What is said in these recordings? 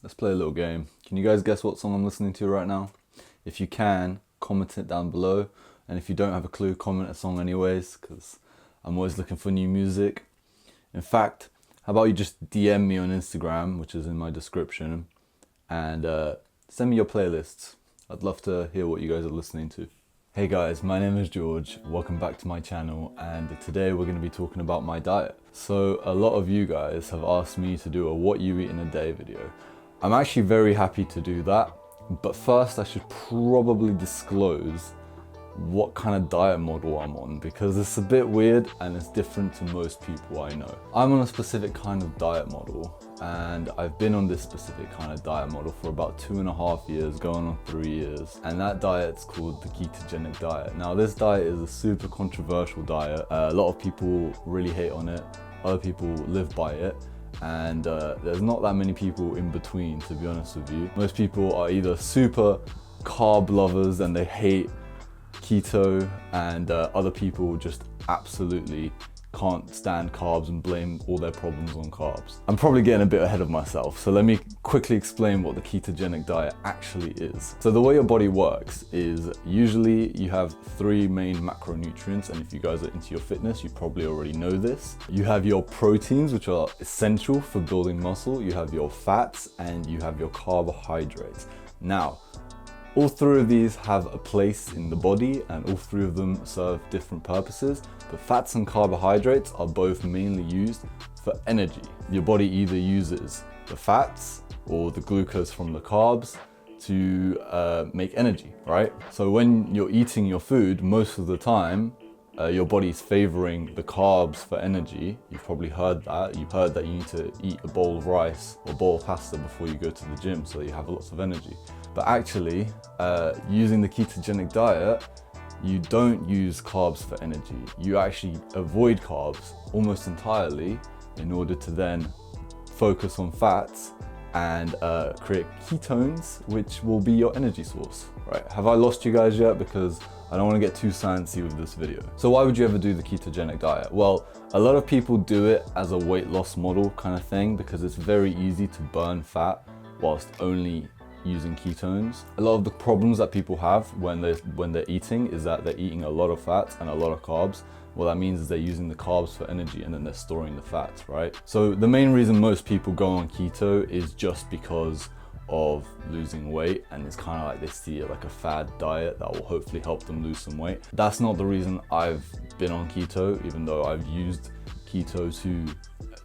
Let's play a little game. Can you guys guess what song I'm listening to right now? If you can, comment it down below. And if you don't have a clue, comment a song anyways, because I'm always looking for new music. In fact, how about you just DM me on Instagram, which is in my description, and send me your playlists. I'd love to hear what you guys are listening to. Hey guys, my name is George. Welcome back to my channel, and today we're going to be talking about my diet. So a lot of you guys have asked me to do a what you eat in a day video. I'm actually very happy to do that, but first I should probably disclose what kind of diet model I'm on, because it's a bit weird and it's different to most people I know. I'm on a specific kind of diet model, and I've been on this specific kind of diet model for about 2.5 years, going on 3 years, and that diet's called the Ketogenic Diet. Now this diet is a super controversial diet. A lot of people really hate on it, other people live by it, and there's not that many people in between, to be honest with you. Most people are either super carb lovers and they hate keto, and other people just absolutely can't stand carbs and blame all their problems on carbs. I'm probably getting a bit ahead of myself, so let me quickly explain what the ketogenic diet actually is. So the way your body works is usually you have 3 main macronutrients, and if you guys are into your fitness, you probably already know this. You have your proteins, which are essential for building muscle, you have your fats, and you have your carbohydrates. Now, all 3 of these have a place in the body, and all 3 of them serve different purposes, but fats and carbohydrates are both mainly used for energy. Your body either uses the fats or the glucose from the carbs to make energy, right? So when you're eating your food, most of the time, your body's favoring the carbs for energy. You've probably heard that. You've heard that you need to eat a bowl of rice or a bowl of pasta before you go to the gym so you have lots of energy. But actually, using the ketogenic diet, you don't use carbs for energy. You actually avoid carbs almost entirely in order to then focus on fats and create ketones, which will be your energy source, right? Have I lost you guys yet? Because I don't want to get too sciencey with this video. So why would you ever do the ketogenic diet? Well, a lot of people do it as a weight loss model kind of thing, because it's very easy to burn fat whilst only using ketones. A lot of the problems that people have when they're eating is that they're eating a lot of fats and a lot of carbs. What that means is they're using the carbs for energy and then they're storing the fats, right? So the main reason most people go on keto is just because of losing weight, and it's kind of like they see it like a fad diet that will hopefully help them lose some weight. That's not the reason I've been on keto, even though I've used keto to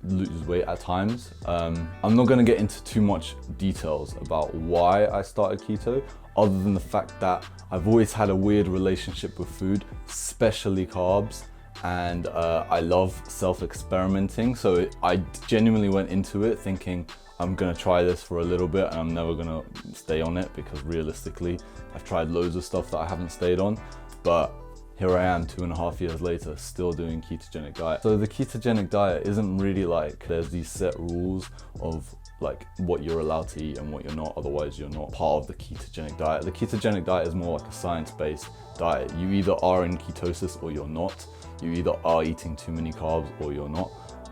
lose weight at times. I'm not going to get into too much details about why I started keto, other than the fact that I've always had a weird relationship with food, especially carbs, and I love self-experimenting. So I genuinely went into it thinking I'm gonna try this for a little bit and I'm never gonna stay on it, because realistically I've tried loads of stuff that I haven't stayed on, but here I am 2.5 years later still doing ketogenic diet. So the ketogenic diet isn't really like there's these set rules of like what you're allowed to eat and what you're not, otherwise you're not part of the ketogenic diet. The ketogenic diet is more like a science-based diet. You either are in ketosis or you're not. You either are eating too many carbs or you're not,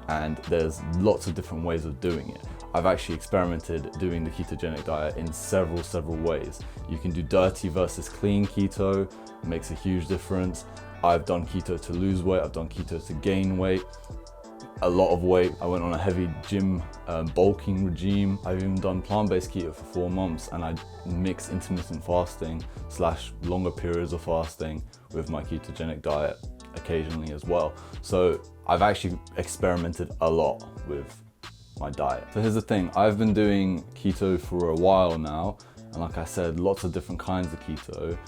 and there's lots of different ways of doing it. I've actually experimented doing the ketogenic diet in several ways. You can do dirty versus clean keto, it makes a huge difference. I've done keto to lose weight, I've done keto to gain weight, a lot of weight. I went on a heavy gym bulking regime. I've even done plant-based keto for 4 months, and I mix intermittent fasting / longer periods of fasting with my ketogenic diet occasionally as well. So I've actually experimented a lot with my diet. So here's the thing, I've been doing keto for a while now, and like I said, lots of different kinds of keto,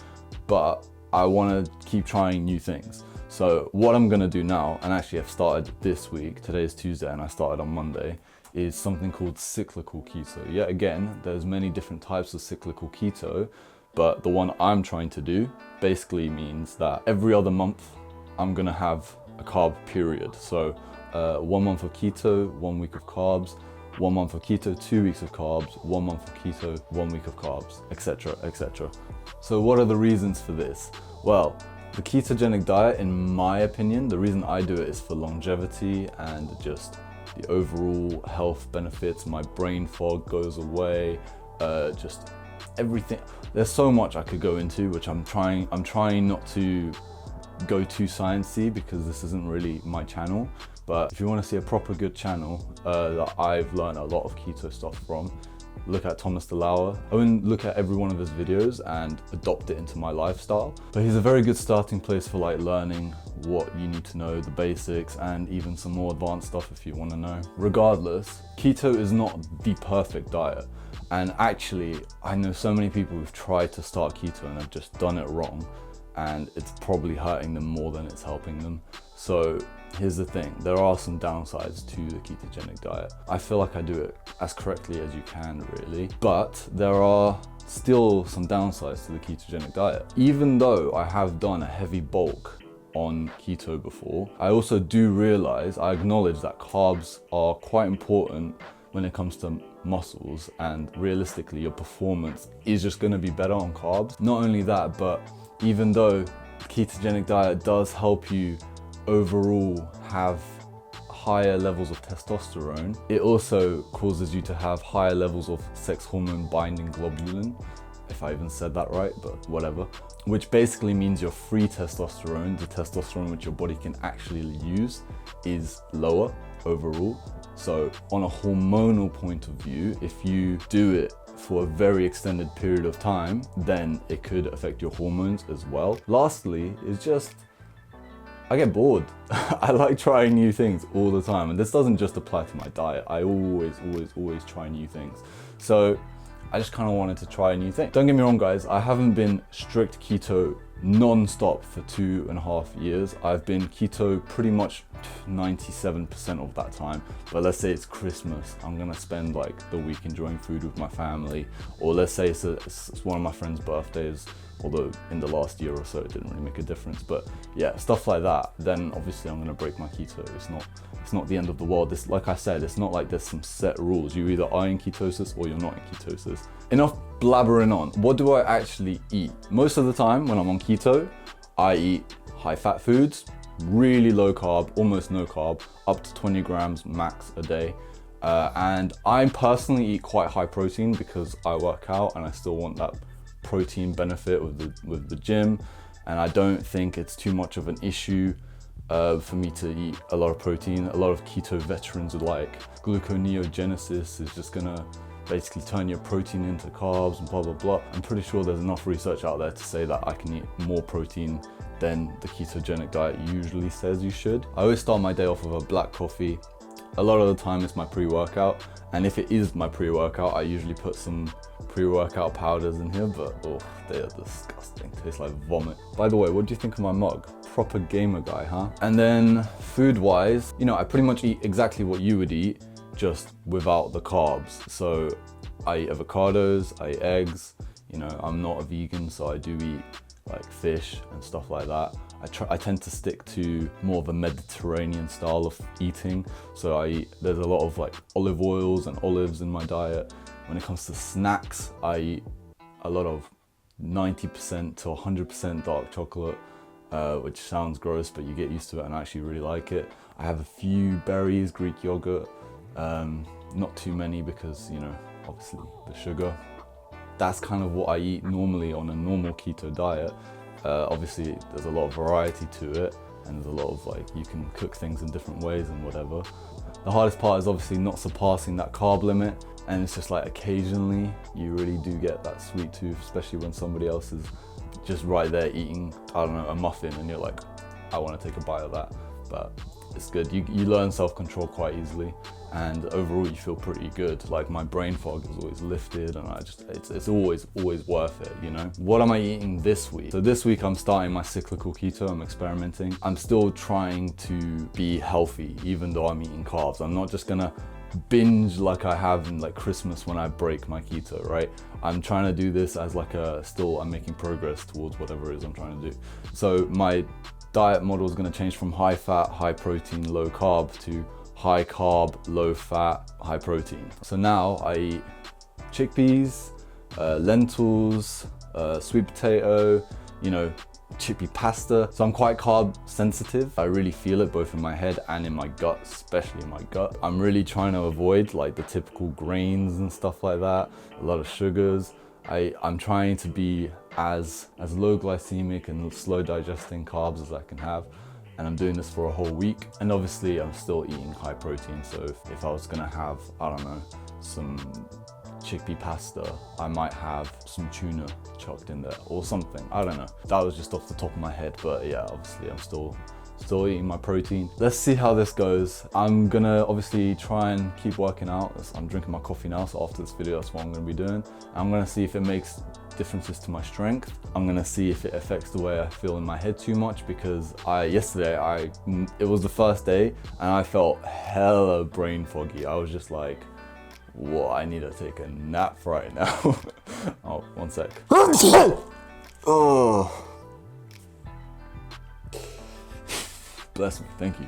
but I want to keep trying new things. So what I'm gonna do now, and actually I've started this week, today is Tuesday and I started on Monday, is something called cyclical keto. Yet again, there's many different types of cyclical keto, but the one I'm trying to do basically means that every other month I'm gonna have a carb period. So 1 month of keto, 1 week of carbs, 1 month of keto, 2 weeks of carbs, 1 month of keto, 1 week of carbs, etc, etc. So what are the reasons for this? Well, the ketogenic diet, in my opinion, the reason I do it is for longevity and just the overall health benefits. My brain fog goes away, just everything. There's so much I could go into, which I'm trying not to go too sciencey because this isn't really my channel. But if you want to see a proper good channel that I've learned a lot of keto stuff from, look at Thomas DeLauer. I wouldn't look at every one of his videos and adopt it into my lifestyle, but he's a very good starting place for like learning what you need to know, the basics, and even some more advanced stuff if you want to know. Regardless, keto is not the perfect diet. And actually, I know so many people who've tried to start keto and have just done it wrong, and it's probably hurting them more than it's helping them. So here's the thing, there are some downsides to the ketogenic diet. I feel like I do it as correctly as you can, really, but there are still some downsides to the ketogenic diet. Even though I have done a heavy bulk on keto before, I also do realize, I acknowledge that carbs are quite important when it comes to muscles, and realistically your performance is just going to be better on carbs. Not only that, but even though ketogenic diet does help you overall have higher levels of testosterone, it also causes you to have higher levels of sex hormone binding globulin, if I even said that right, but whatever, which basically means your free testosterone, the testosterone which your body can actually use, is lower overall. So on a hormonal point of view, if you do it for a very extended period of time, then it could affect your hormones as well. Lastly, it's just, I get bored. I like trying new things all the time, and this doesn't just apply to my diet. I always try new things. So I just kind of wanted to try a new thing. Don't get me wrong, guys, I haven't been strict keto non-stop for 2.5 years. I've been keto pretty much 97% of that time, but let's say it's Christmas, I'm gonna spend like the week enjoying food with my family, or let's say it's one of my friend's birthdays, although in the last year or so it didn't really make a difference, but yeah, stuff like that, then obviously I'm gonna break my keto. It's not the end of the world. This, like I said, it's not like there's some set rules. You either are in ketosis or you're not in ketosis. Enough blabbering on. What do I actually eat? Most of the time when I'm on keto, I eat high fat foods, really low carb, almost no carb, up to 20 grams max a day. And I personally eat quite high protein because I work out and I still want that protein benefit with the gym. And I don't think it's too much of an issue for me to eat a lot of protein. A lot of keto veterans are like, gluconeogenesis is just gonna basically turn your protein into carbs and blah, blah, blah. I'm pretty sure there's enough research out there to say that I can eat more protein than the ketogenic diet usually says you should. I always start my day off with a black coffee. A lot of the time it's my pre-workout, and if it is my pre-workout, I usually put some pre-workout powders in here, but oh, they are disgusting. Tastes like vomit. By the way, what do you think of my mug? Proper gamer guy, huh? And then food-wise, you know, I pretty much eat exactly what you would eat, just without the carbs. So I eat avocados, I eat eggs, you know, I'm not a vegan, so I do eat like fish and stuff like that. I tend to stick to more of a Mediterranean style of eating. So there's a lot of like olive oils and olives in my diet. When it comes to snacks, I eat a lot of 90% to 100% dark chocolate, which sounds gross, but you get used to it and I actually really like it. I have a few berries, Greek yogurt, not too many because, you know, obviously the sugar. That's kind of what I eat normally on a normal keto diet. Obviously there's a lot of variety to it, and there's a lot of like, you can cook things in different ways and whatever. The hardest part is obviously not surpassing that carb limit, and it's just like occasionally you really do get that sweet tooth, especially when somebody else is just right there eating, I don't know, a muffin, and you're like, I want to take a bite of that. But it's good. You learn self-control quite easily, and overall you feel pretty good. Like my brain fog is always lifted, and it's always worth it, you know? What am I eating this week? So this week I'm starting my cyclical keto. I'm experimenting. I'm still trying to be healthy, even though I'm eating carbs. I'm not just gonna binge like I have in like Christmas when I break my keto, right? I'm trying to do this as like I'm making progress towards whatever it is I'm trying to do. So my diet model is going to change from high fat, high protein, low carb to high carb, low fat, high protein. So now I eat chickpeas, lentils, sweet potato, you know, chickpea pasta. So I'm quite carb sensitive. I really feel it both in my head and in my gut, especially in my gut. I'm really trying to avoid like the typical grains and stuff like that, a lot of sugars. I'm trying to be as low glycemic and slow digesting carbs as I can have. And I'm doing this for a whole week. And obviously I'm still eating high protein. So if I was gonna have, I don't know, some chickpea pasta, I might have some tuna chucked in there or something. I don't know. That was just off the top of my head, but yeah, obviously I'm still eating my protein. Let's see how this goes. I'm gonna obviously try and keep working out. I'm drinking my coffee now, so after this video, that's what I'm gonna be doing. I'm gonna see if it makes differences to my strength. I'm gonna see if it affects the way I feel in my head too much, because yesterday it was the first day and I felt hella brain foggy. I was just like, whoa, I need to take a nap right now. Oh, one sec. Oh. Bless me, thank you.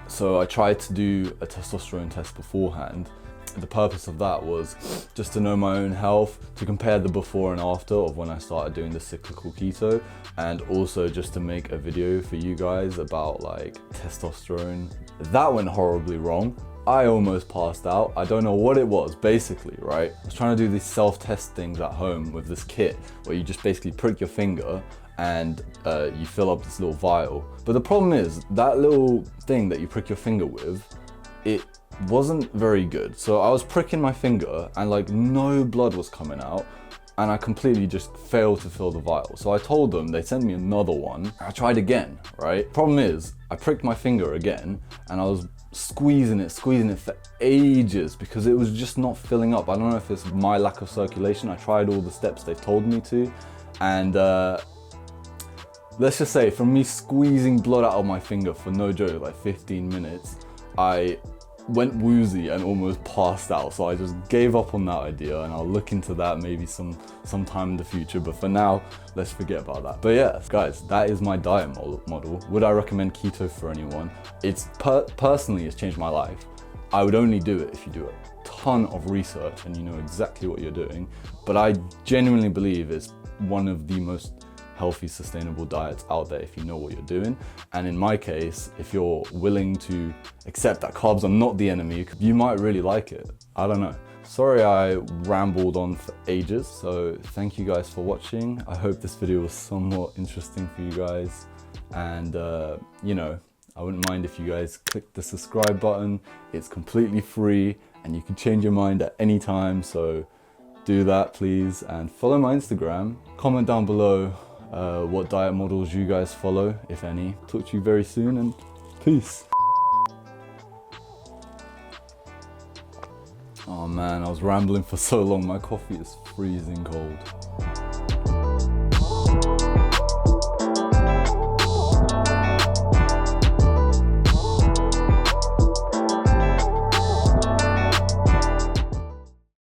So I tried to do a testosterone test beforehand. The purpose of that was just to know my own health, to compare the before and after of when I started doing the cyclical keto, and also just to make a video for you guys about like testosterone. That went horribly wrong. I almost passed out. I don't know what it was, basically, right? I was trying to do these self-test things at home with this kit where you just basically prick your finger and you fill up this little vial. But the problem is, that little thing that you prick your finger with, it wasn't very good. So I was pricking my finger and like no blood was coming out, and I completely just failed to fill the vial. So I told them, they sent me another one. I tried again, right? Problem is, I pricked my finger again and I was squeezing it for ages because it was just not filling up. I don't know if it's my lack of circulation. I tried all the steps they told me to, and let's just say from me squeezing blood out of my finger for no joke, like 15 minutes, I went woozy and almost passed out. So I just gave up on that idea, and I'll look into that maybe sometime in the future. But for now, let's forget about that. But yeah, guys, that is my diet model. Would I recommend keto for anyone? It's personally, it's changed my life. I would only do it if you do a ton of research and you know exactly what you're doing. But I genuinely believe it's one of the most healthy, sustainable diets out there if you know what you're doing. And in my case, if you're willing to accept that carbs are not the enemy, you might really like it. I don't know. Sorry I rambled on for ages, so thank you guys for watching. I hope this video was somewhat interesting for you guys. And you know, I wouldn't mind if you guys click the subscribe button. It's completely free and you can change your mind at any time, so do that please. And follow my Instagram. Comment down below what diet models you guys follow, if any. Talk to you very soon, and peace. Oh man, I was rambling for so long. My coffee is freezing cold.